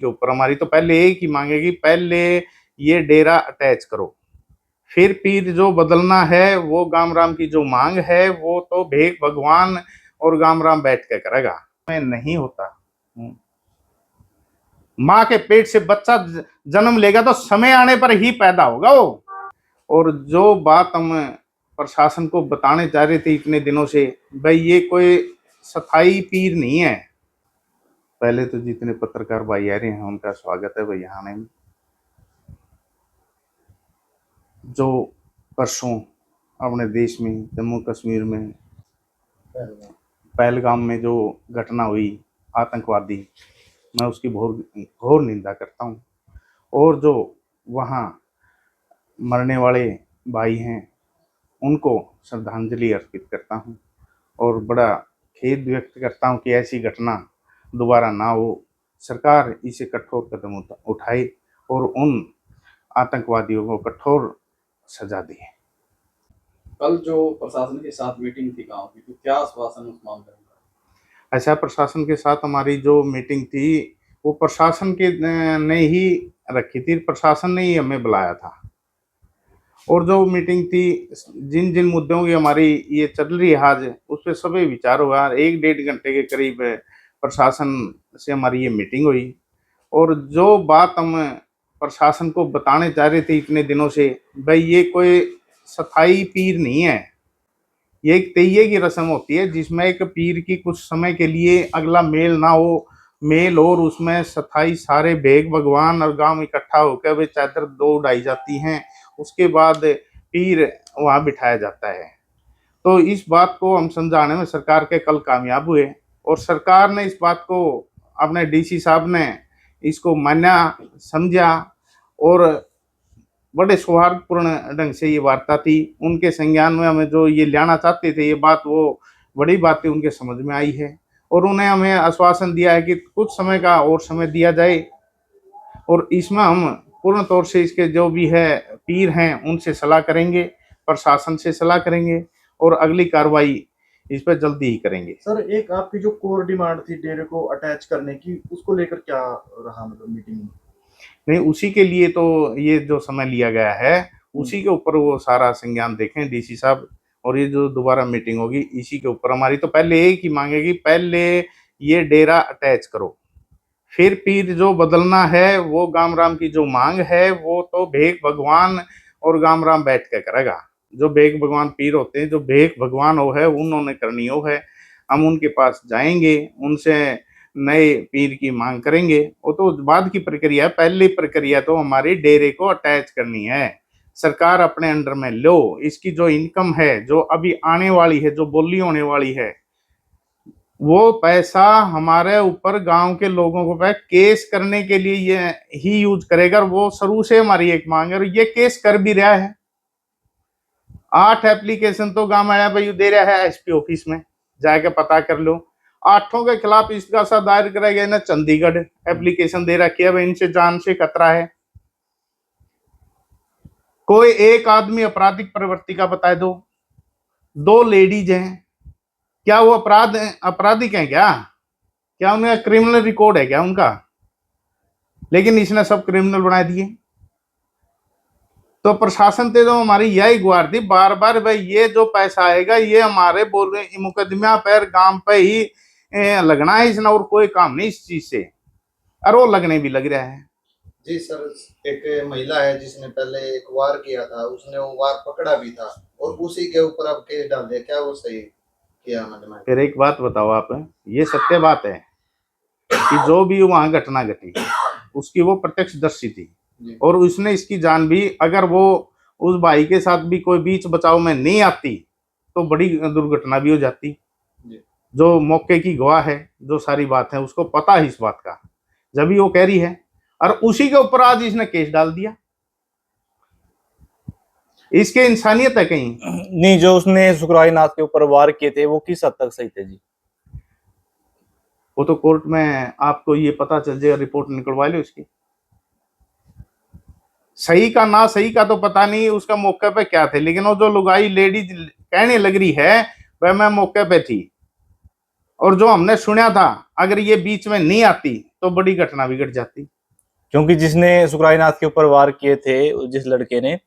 के ऊपर हमारी तो पहले एक ही मांगेगी, पहले ये डेरा अटैच करो, फिर पीर जो बदलना है वो गाम राम की जो मांग है वो तो भेख भगवान और गाम राम बैठ के करेगा। मैं नहीं होता, माँ के पेट से बच्चा जन्म लेगा तो समय आने पर ही पैदा होगा वो। और जो बात हम प्रशासन को बताने जा रहे थे इतने दिनों से, भाई ये कोई स्थायी पीर नहीं है। पहले तो जितने पत्रकार भाई आ रहे हैं उनका स्वागत है भाई आने में। जो परसों अपने देश में जम्मू कश्मीर में पहलगाम में जो घटना हुई आतंकवादी, मैं उसकी घोर निंदा करता हूँ। और जो वहाँ मरने वाले भाई हैं उनको श्रद्धांजलि अर्पित करता हूँ और बड़ा खेद व्यक्त करता हूँ कि ऐसी घटना दोबारा ना हो। सरकार इसे कठोर कदम उठाए और उन आतंकवादियों को कठोर सजा दे। कल जो प्रशासन के साथ मीटिंग थी गांव की, तो क्या आश्वासन उस मामले में? ऐसा प्रशासन के साथ हमारी जो मीटिंग थी वो प्रशासन के ने ही रखी थी, प्रशासन ने ही हमें बुलाया था। और जो मीटिंग थी जिन जिन मुद्दों की हमारी ये चल रही है आज उस पर सभी विचार हुआ। 1-1.5 घंटे के करीब प्रशासन से हमारी ये मीटिंग हुई। और जो बात हम प्रशासन को बताने जा रहे थे इतने दिनों से, भाई ये कोई स्थायी पीर नहीं है, ये एक तैये की रस्म होती है जिसमें एक पीर की कुछ समय के लिए अगला मेल ना हो, मेल और उसमें स्थायी सारे भेग भगवान और गांव इकट्ठा होकर वे चादर दो उड़ाई जाती हैं, उसके बाद पीर वहां बिठाया जाता है। तो इस बात को हम समझाने में सरकार के कल कामयाब हुए और सरकार ने इस बात को, अपने डीसी साहब ने इसको माना समझा और बड़े सौहार्दपूर्ण ढंग से ये वार्ता थी। उनके संज्ञान में हमें जो ये लाना चाहते थे ये बात, वो बड़ी बातें उनके समझ में आई है और उन्हें हमें आश्वासन दिया है कि कुछ समय का और समय दिया जाए और इसमें हम पूर्ण तौर से इसके जो भी है पीर हैं उनसे सलाह करेंगे, प्रशासन से सलाह करेंगे और अगली कार्रवाई इस पर जल्दी ही करेंगे। सर, एक आपकी जो कोर डिमांड थी डेरे को अटैच करने की, उसको लेकर क्या रहा मतलब मीटिंग में? नहीं, उसी के लिए तो ये जो समय लिया गया है उसी के ऊपर वो सारा संज्ञान देखें डीसी साहब, और ये जो दोबारा मीटिंग होगी इसी के ऊपर। हमारी तो पहले एक ही मांगेगी, पहले ये डेरा अटैच करो, फिर पीर जो बदलना है वो गाम राम की जो मांग है वो तो भेख भगवान और गाम राम बैठ के करेगा। जो भेख भगवान पीर होते हैं, जो भेख भगवान हो है उन्होंने करनी हो है, हम उनके पास जाएंगे, उनसे नए पीर की मांग करेंगे, वो तो बाद की प्रक्रिया है। पहली प्रक्रिया तो हमारी डेरे को अटैच करनी है, सरकार अपने अंडर में लो, इसकी जो इनकम है जो अभी आने वाली है, जो बोली होने वाली है, वो पैसा हमारे ऊपर गांव के लोगों को पे केस करने के लिए ये ही यूज करेगा। वो शुरू से हमारी एक मांग है और ये केस कर भी रहा है। 8 एप्लीकेशन तो गांव आया भाई दे रहा है एसपी ऑफिस में, जाके पता कर लो। 8 के खिलाफ इसका सा दायर कराया गया ना, चंडीगढ़ एप्लीकेशन दे रखी है, इनसे जान से खतरा है। कोई एक आदमी आपराधिक प्रवृत्ति का बता दो, 2 लेडीज हैं, क्या वो आपराधिक हैं? क्या उनका क्रिमिनल रिकॉर्ड है क्या उनका? लेकिन इसने सब क्रिमिनल बना दिए। तो प्रशासन से जो हमारी यही गुहार थी बार बार, भाई ये जो पैसा आएगा ये हमारे बोल रहे मुकदमा पर गांव पे ही लगना है, इसने और कोई काम नहीं इस चीज से, और वो लगने भी लग रहा है। जी सर, एक महिला है जिसने पहले एक वार किया था, उसने वो वार पकड़ा भी था और उसी के ऊपर अब केस डाल दिया, क्या वो सही किया? मतलब फिर एक बात बताओ आप, ये सत्य बात है कि जो भी वहां घटना घटी उसकी वो प्रत्यक्षदर्शी थी और उसने इसकी जान भी, अगर वो उस भाई के साथ भी कोई बीच बचाव में नहीं आती तो बड़ी दुर्घटना भी हो जाती। जो मौके की गवाह है, जो सारी बात है उसको पता है इस बात का, जब भी वो कह रही है, और उसी के ऊपर आज इसने केस डाल दिया। इसके इंसानियत है कहीं नहीं? जो उसने सुखराई नाथ के ऊपर वार किए थे वो किस हद तक सही थे जी? वो तो कोर्ट में आपको ये पता चल जाएगा, रिपोर्ट निकलवा लो इसकी। सही का ना सही का तो पता नहीं उसका मौके पे क्या थे, लेकिन वो जो लुगाई लेडीज कहने लग रही है वह मैं मौके पे थी और जो हमने सुना था, अगर ये बीच में नहीं आती तो बड़ी घटना भी घट जाती। क्योंकि जिसने सुकराईनाथ के ऊपर वार किए थे, जिस लड़के ने,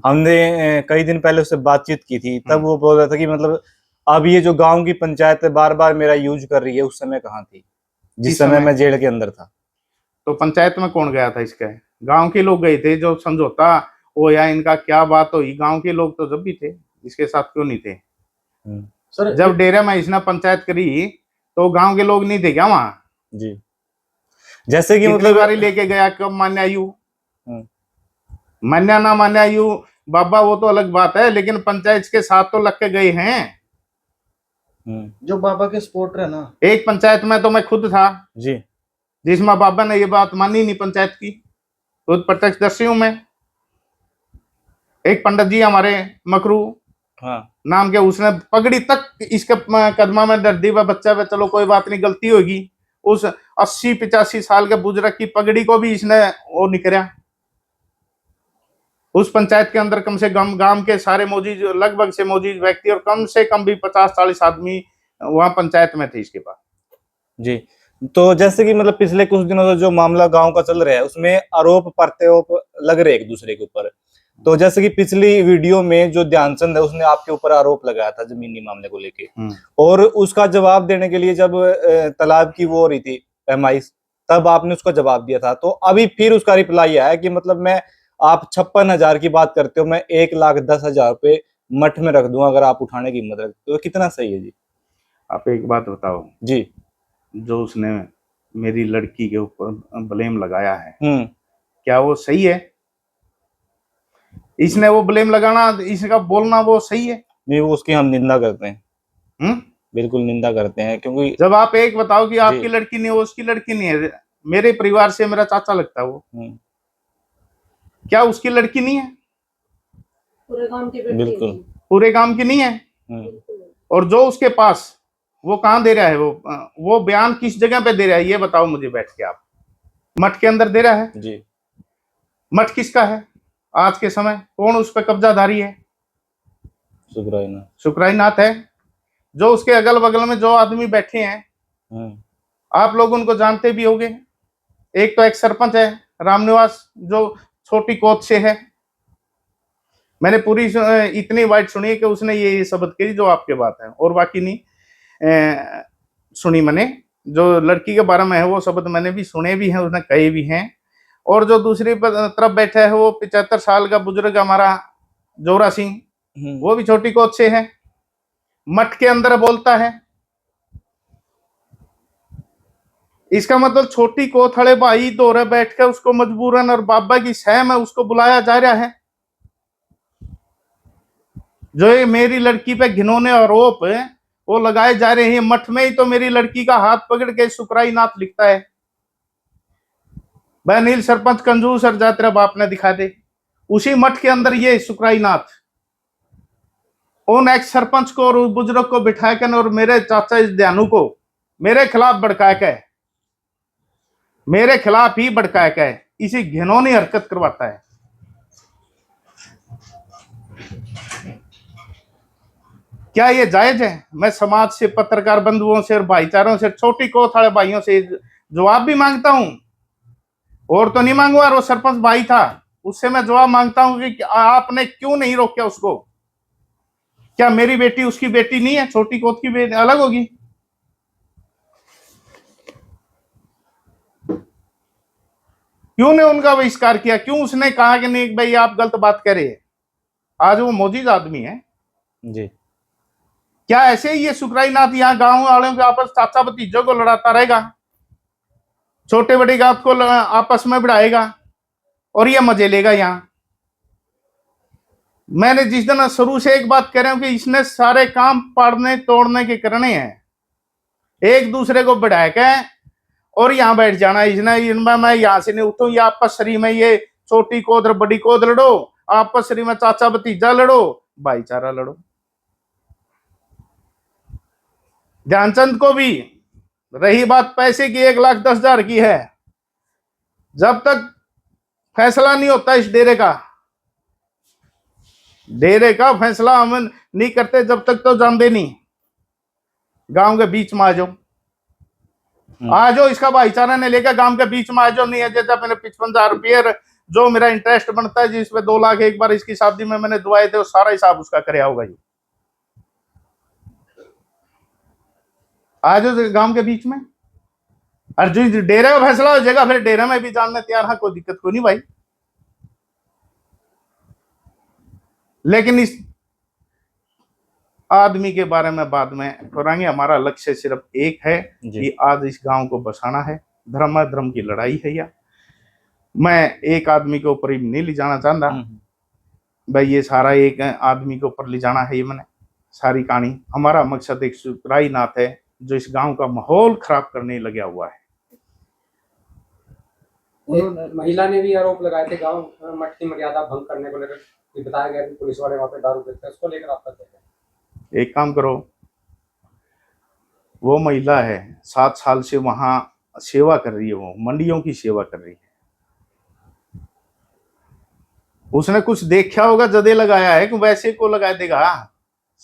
हमने कई दिन पहले उससे बातचीत की थी, तब वो बोल रहा था कि मतलब अब ये जो गांव की पंचायत बार बार मेरा यूज कर रही है, उस समय कहाँ थी जिस इस समय समय मैं जेल के अंदर था? तो पंचायत में कौन गया था इसके? गांव के लोग गए थे। जो समझौता हो या इनका क्या बात हुई, गांव के लोग तो जब भी थे, इसके साथ क्यों नहीं थे? सर जब डेरा में इसने पंचायत करी तो गांव के लोग नहीं थे क्या वहां? जी, जैसे कि कितनी मतलब बारी लेके गया, कब मान्या आयु, हम्म, मान्या ना मान्या आयु बाबा वो तो अलग बात है, लेकिन पंचायत के साथ तो लग के गए हैं। जो बाबा के सपोर्टर है ना, एक पंचायत में तो मैं खुद था जी, जिसमें बाबा ने ये बात मानी नहीं पंचायत की, खुद प्रत्यक्षदर्शी हूं मैं। एक पंडित जी हमारे मकरू हाँ, नाम के, उसने पगड़ी तक इसके कदमा में दर्दी व बच्चा पे, चलो कोई बात नहीं, गलती होगी। उस 80-85 साल के बुजुर्ग की पगड़ी को भी इसने वो नहीं कराया। उस पंचायत के अंदर कम से कम गांव के सारे मौजूद, लगभग से मौजूद व्यक्ति और कम से कम भी 50-40 आदमी वहां पंचायत में थे इसके पास। जी। तो जैसे कि मतलब पिछले कुछ दिनों से जो मामला गांव का चल रहा है, उसमें आरोप प्रत्यारोप लग रहे एक दूसरे के ऊपर। तो जैसे कि पिछली वीडियो में जो ध्यानचंद है, उसने आपके ऊपर आरोप लगाया था जमीनी मामले को लेके, और उसका जवाब देने के लिए जब तालाब की वो हो रही थी पैमाइश, तब आपने उसका जवाब दिया था। तो अभी फिर उसका रिप्लाई आया कि मतलब मैं, आप 56,000 की बात करते हो, मैं 1,10,000 रुपये मठ में रख दूंगा अगर आप उठाने की हिम्मत रखते हो। कितना सही है जी? आप एक बात बताओ, जी, जो उसने मेरी लड़की के ऊपर ब्लेम लगाया है, हम्म, क्या वो सही है? इसने वो ब्लेम लगाना, इसका बोलना वो सही है? नहीं, वो उसकी हम निंदा करते हैं, हम्म? बिल्कुल निंदा करते हैं, क्योंकि जब आप एक बताओ कि आपकी जी, लड़की नहीं है, वो उसकी लड़की नहीं है, मेरे परिवार से मेरा चाचा लगता है वो, क्या उसकी लड़की नहीं है? पूरे गांव की बेटी बिल्कुल, है। पूरे गांव की नहीं है? और जो उसके पास, वो कहाँ दे रहा है? वो बयान किस जगह पे दे रहा है, ये बताओ मुझे बैठ के आप। मठ के अंदर दे रहा है। जी, मठ किसका है आज के समय? कौन उस पर कब्जाधारी है? सुकराईनाथ। सुकराईनाथ है। जो उसके अगल बगल में जो आदमी बैठे हैं, आप लोग उनको जानते भी होंगे। एक तो एक सरपंच है रामनिवास, जो छोटी कोत से है। मैंने पूरी इतनी वाइट सुनी कि उसने ये शब्द कही जो आपके बात है, और बाकी नहीं सुनी मैंने। जो लड़की के बारे में है वो शब्द मैंने भी सुने भी हैं, उसने कहे भी हैं। और जो दूसरी तरफ बैठा है वो 75 साल का बुजुर्ग हमारा जोरा सिंह, वो भी छोटी कोत से है, मठ के अंदर बोलता है। इसका मतलब छोटी कोत वाले भाई दौरे बैठ कर उसको मजबूरन, और बाबा की सहम है, उसको बुलाया जा रहा है। जो ये मेरी लड़की पे घिनौने आरोप वो लगाए जा रहे हैं, मठ में ही तो मेरी लड़की का हाथ पकड़ के सुकराईनाथ लिखता है। वह नील सरपंच कंजूस और जा तेरा बाप ने दिखा दे, उसी मठ के अंदर ये सुकराईनाथ उन एक्स सरपंच को और उस बुजुर्ग को बिठा कर और मेरे चाचा इस ध्यानु को मेरे खिलाफ भड़का के, मेरे खिलाफ ही भड़का के इसी घिनौनी हरकत करवाता है। क्या ये जायज है? मैं समाज से, पत्रकार बंधुओं से और भाईचारों से, छोटी कोत वाले भाइयों से जवाब भी मांगता हूं, और तो नहीं मांगूंगा। वो सरपंच भाई था, उससे मैं जवाब मांगता हूं कि आपने क्यों नहीं रोका उसको? क्या मेरी बेटी उसकी बेटी नहीं है? छोटी कोत की बेटी अलग होगी? क्यों ने उनका बहिष्कार किया? क्यों उसने कहा कि नहीं भाई आप गलत बात कर रहे हैं? आज वो मौजूद आदमी है जी, क्या? ऐसे ही ये सुकराईनाथ यहाँ गांव वालों के आपस चाचा भतीजों को लड़ाता रहेगा, छोटे बड़ी बात को आपस में बढ़ाएगा और ये मजे लेगा यहाँ? मैंने जिस दिन शुरू से एक बात कह रहा हूं कि इसने सारे काम पाड़ने तोड़ने के करने हैं, एक दूसरे को बढ़ा के और यहाँ बैठ जाना। इसने इनमें मैं यहाँ से नहीं उठूं, ये आपस शरीर में ये छोटी कोद और बड़ी कोद लड़ो, आपस शरीर में चाचा भतीजा लड़ो, भाईचारा लड़ो। ध्यानचंद को भी रही बात पैसे की, 1,10,000 की है, जब तक फैसला नहीं होता इस डेरे का फैसला हम नहीं करते जब तक, तो जानते नहीं गांव के बीच में आ जाओ। आज जो इसका भाईचारा ने लेकर गांव के बीच में आज जो नहीं है, जैसे मैंने 55,000 रुपये जो मेरा इंटरेस्ट बनता है जिसमें 2 लाख एक बार इसकी शादी में मैंने दुआए थे, वो सारा हिसाब उसका कराया होगा ये आज गांव के बीच में। और जो डेरे का फैसला हो जाएगा फिर डेरे में भी जानने तैयार, हाँ कोई दिक्कत कोई नहीं भाई। लेकिन इस आदमी के बारे में बाद में करेंगे। हमारा लक्ष्य सिर्फ एक है कि आज इस गांव को बसाना है। धर्म धर्म की लड़ाई है या मैं एक आदमी के ऊपर ही नहीं ले जाना चाहता भाई, ये सारा एक आदमी के ऊपर ले जाना है। ये मैंने सारी कहानी, हमारा मकसद एक सुतराई नाथ है जो इस गांव का माहौल खराब करने लगा हुआ है। महिला ने भी आरोप लगाए थे गांव मठ की मर्यादा भंग करने को लेकर, बताया गया कि पुलिस वाले वहां पे दारू पीते हैं, उसको लेकर आपका क्या है? एक काम करो, वो महिला है 7 साल से वहां सेवा कर रही है, वो मंडियों की सेवा कर रही है। उसने कुछ देखा होगा, जदे लगाया है कि वैसे को लगा देगा।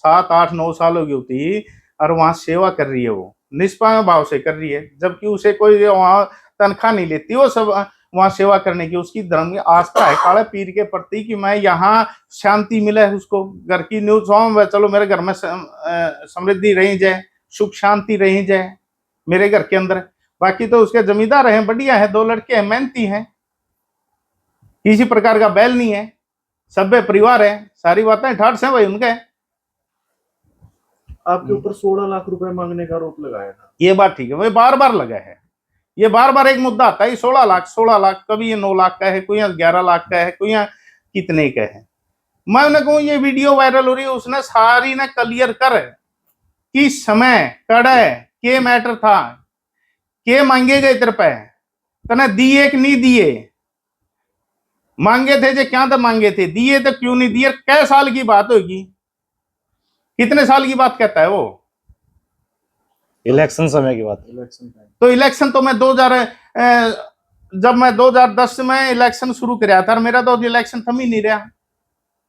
7, 8, 9 साल हो गई होती और वहां सेवा कर रही है, वो निष्पाप भाव से कर रही है, जबकि उसे कोई वहां तनख्वाह नहीं लेती। वो सब वहां सेवा करने की उसकी धर्म की आस्था है काले पीर के प्रति कि मैं यहाँ शांति मिले उसको, घर की न्यूज हो, चलो मेरे घर में समृद्धि रही जाए, सुख शांति रही जाए मेरे घर के अंदर। बाकी तो उसके जमींदार हैं, बढ़िया है, 2 लड़के हैं, मेहनती हैं, किसी प्रकार का बैल नहीं है, सभ्य परिवार है, सारी बातें ठाठ से भाई उनके। आपके ऊपर 16 लाख रुपए मांगने का आरोप लगाया था। ये बात ठीक है, वो बार बार लगा है, ये बार बार एक मुद्दा आता है। 16 लाख, कभी ये 9 लाख का है, कोई 11 लाख का है, कोई कितने का है। मैं उन्हें कहूँ ये वीडियो वायरल हो रही है, उसने सारी ने क्लियर कर कि समय कड़े के मैटर था, के मांगे गए तेरे पे, तने दिए कि नहीं दिए, मांगे थे जो क्या तो मांगे थे, दिए तो क्यों नहीं दिए, कै साल की बात होगी, कितने साल की बात कहता है वो, इलेक्शन समय की बात। तो इलेक्शन तो मैं 2000 जब मैं 2010 में इलेक्शन शुरू कराया था, मेरा तो इलेक्शन थम ही नहीं रहा।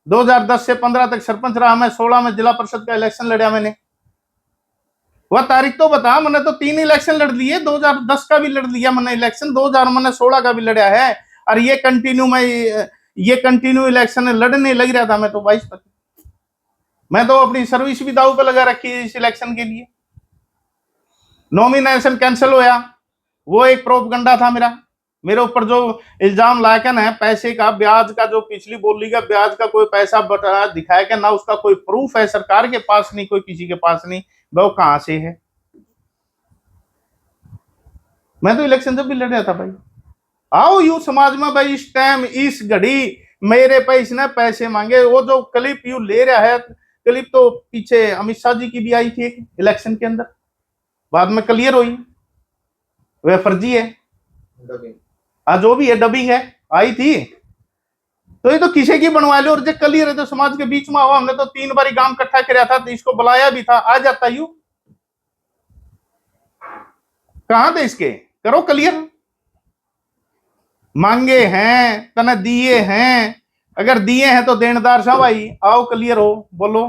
2010 से 15 तक सरपंच रहा मैं, 16 में जिला परिषद का इलेक्शन लड़ा मैंने। वह तारीख तो बता, मैंने तो 3 इलेक्शन लड़ लिए, 2010 का भी लड़ लिया मैंने इलेक्शन, 2016 का भी लड़ा है, और ये कंटिन्यू इलेक्शन लड़ने लग रहा था मैं तो 22 तक। मैं तो अपनी सर्विस भी दाव पे लगा रखी है इस इलेक्शन के लिए। नॉमिनेशन कैंसिल होया, वो एक प्रोपगंडा था मेरा, मेरे ऊपर जो इल्जाम लाया क्या ना पैसे का, ब्याज का, जो पिछली बोली का ब्याज का कोई पैसा बता दिखाया क्या ना, उसका कोई प्रूफ है सरकार के पास नहीं, कोई किसी के पास नहीं, वो कहां से है। मैं तो इलेक्शन जब भी लड़ रहा था भाई, आओ यू समाज में भाई, इस टाइम इस घड़ी मेरे पे इसने पैसे मांगे। वो जो क्लिप यू ले रहा है, क्लिप तो पीछे अमित शाह जी की भी आई थी इलेक्शन के अंदर, बाद में क्लियर हुई वह फर्जी है, जो भी है डबिंग है, आई थी। तो ये तो किसी की बनवा लो, और जो क्लियर है तो समाज के बीच में आओ। हमने तो 3 बार गांव इकट्ठा किया था, तो इसको बुलाया भी था, आ जाता यू, कहां थे इसके, करो क्लियर। मांगे हैं तने दिए हैं, अगर दिए हैं तो देनदार साहब भाई आओ क्लियर हो, बोलो।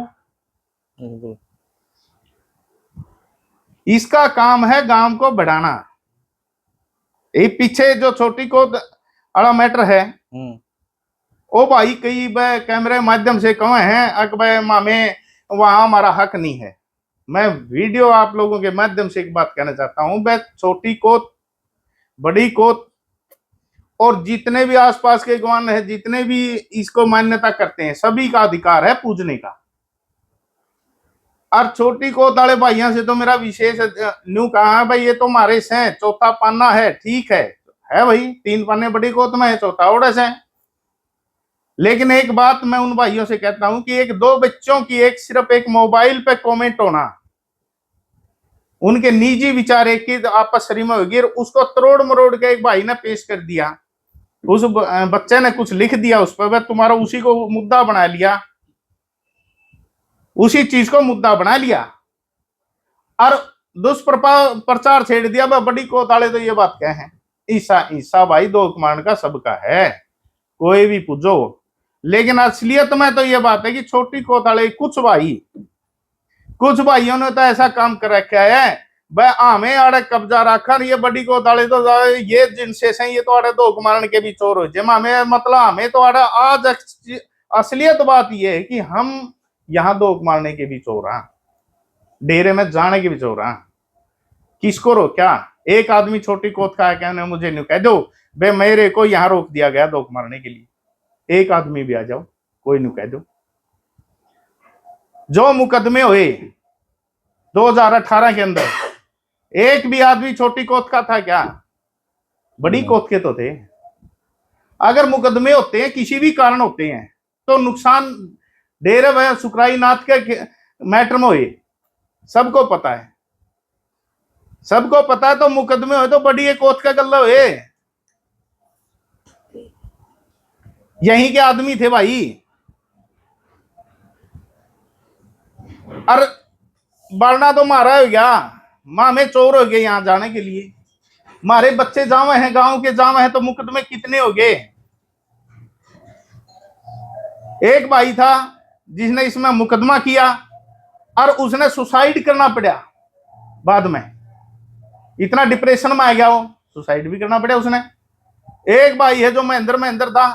इसका काम है गांव को बढ़ाना। ये पीछे जो छोटी को अड़ा मैटर है, ओ भाई कई कैमरे माध्यम से कहे हैं अक मामे वहां हमारा हक नहीं है। मैं वीडियो आप लोगों के माध्यम से एक बात कहना चाहता हूं, वह छोटी कोत, बड़ी कोत और जितने भी आसपास के गांव है, जितने भी इसको मान्यता करते हैं, सभी का अधिकार है पूजने का। और छोटी कोत वाले भाइयों से तो मेरा विशेष न्यू कहा भाई, ये तो हमारे से चौथा पाना है, ठीक है भाई, 3 पाने बड़ी कोत में है, चौथा ओडस है। लेकिन एक बात मैं उन भाइयों से कहता हूं कि 1-2 बच्चों की सिर्फ एक मोबाइल पे कमेंट होना, उनके निजी विचार एक की आपस में होगी, उसको तरोड़ मरोड़ के एक भाई ने पेश कर दिया, उस बच्चे ने कुछ लिख दिया उस पर, तुम्हारा उसी को मुद्दा बना लिया, उसी चीज को मुद्दा बना लिया और दुष्प्रचार छेड़ दिया। बड़ी कोताले तो ये बात कहे हैं, ईसा भाई 2 कमांड का सबका है, कोई भी पूछो। लेकिन असलियत में तो ये बात है कि छोटी कोताले कुछ भाइयों ने तो ऐसा काम कर रखा है वह हमें आड़े कब्जा रखा ये बड़ी को दाले तो ये जिनसे से ये तो आड़े धोख मारने के भी चोर हो जिम हमें मतलब हमें तो आड़े आज असलियत बात ये है कि हम यहाँ धोख मारने के भी चोर हैं, डेरे में जाने के भी चोर हैं। किसको रोका? एक आदमी छोटी कोत का है कहने मुझे नहीं कह दो बे मेरे को यहाँ रोक दिया गया धोख मारने के लिए, एक आदमी भी आ जाओ कोई नहीं कह दो। जो मुकदमे हुए 2018 के अंदर एक भी आदमी छोटी कोत का था क्या? बड़ी कोत के तो थे। अगर मुकदमे होते हैं किसी भी कारण होते हैं तो नुकसान डेरे व सुकराई नाथ के मैटर में हुए, सबको पता है, सबको पता है। तो मुकदमे हुए तो बड़ी एक कोत का गल्ला हुए, यहीं के आदमी थे भाई। और बढ़ना तो मारा हो गया, माँ में चोर हो गए यहां जाने के लिए, मारे बच्चे जावे हैं, गांव के जावे हैं, तो मुकदमे कितने हो गए। एक भाई था जिसने इसमें मुकदमा किया और उसने सुसाइड करना पड़ा बाद में, इतना डिप्रेशन में आ गया वो, सुसाइड भी करना पड़ा उसने। एक भाई है जो महेंद्र था,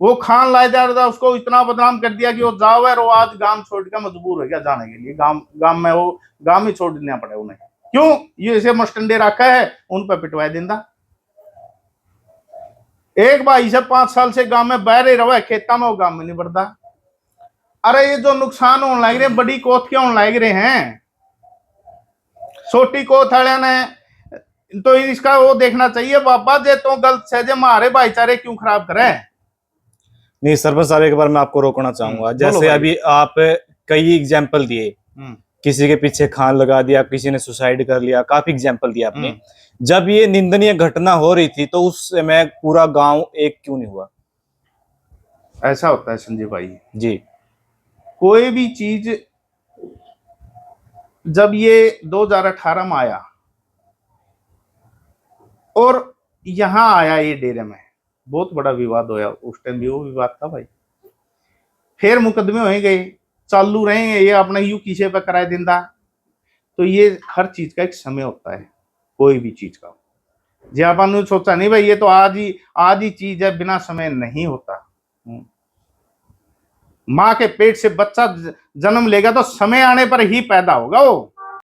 वो खान लाया जा रहा था, उसको इतना बदनाम कर दिया कि वो जाओ है, वो आज गांव छोड़ के मजबूर हो गया जाने के लिए, गांव में वो गांव ही छोड़ देना पड़ा उन्हें। क्यों? ये ऐसे मस्टंडे रखा है उन पर पिटवा देता। एक भाई से 5 साल से गांव में बहरे रहा है, खेता में, वो गांव में नहीं बढ़ता। अरे ये जो नुकसान होने लग रहे हैं बड़ी कोत के होने लग रहे हैं, छोटी कोत वाले ने तो इसका वो देखना चाहिए बाबा जे तो गलत है, जे हमारे भाईचारे क्यों खराब करे। नहीं सरपंच साहब एक बार मैं आपको रोकना चाहूंगा। बोलो जैसे भाई। अभी आप कई एग्जाम्पल दिए, किसी के पीछे खान लगा दिया, किसी ने सुसाइड कर लिया, काफी एग्जाम्पल दिया आपने। जब ये निंदनीय घटना हो रही थी तो उस समय पूरा गांव एक क्यों नहीं हुआ? ऐसा होता है संजय भाई, जी कोई भी चीज जब ये 2018 में आया और यहां आया ये डेरे में, बहुत बड़ा विवाद होया, उस टाइम भी वो विवाद था भाई। फिर मुकदमे हो गए, चालू रहे, ये अपने यू किसे पे कराए देता। तो ये हर चीज का एक समय होता है, कोई भी चीज का। जी अपन सोचा नहीं भाई ये तो आज ही चीज है, बिना समय नहीं होता। माँ के पेट से बच्चा जन्म लेगा तो समय आने पर ही पैदा होगा वो।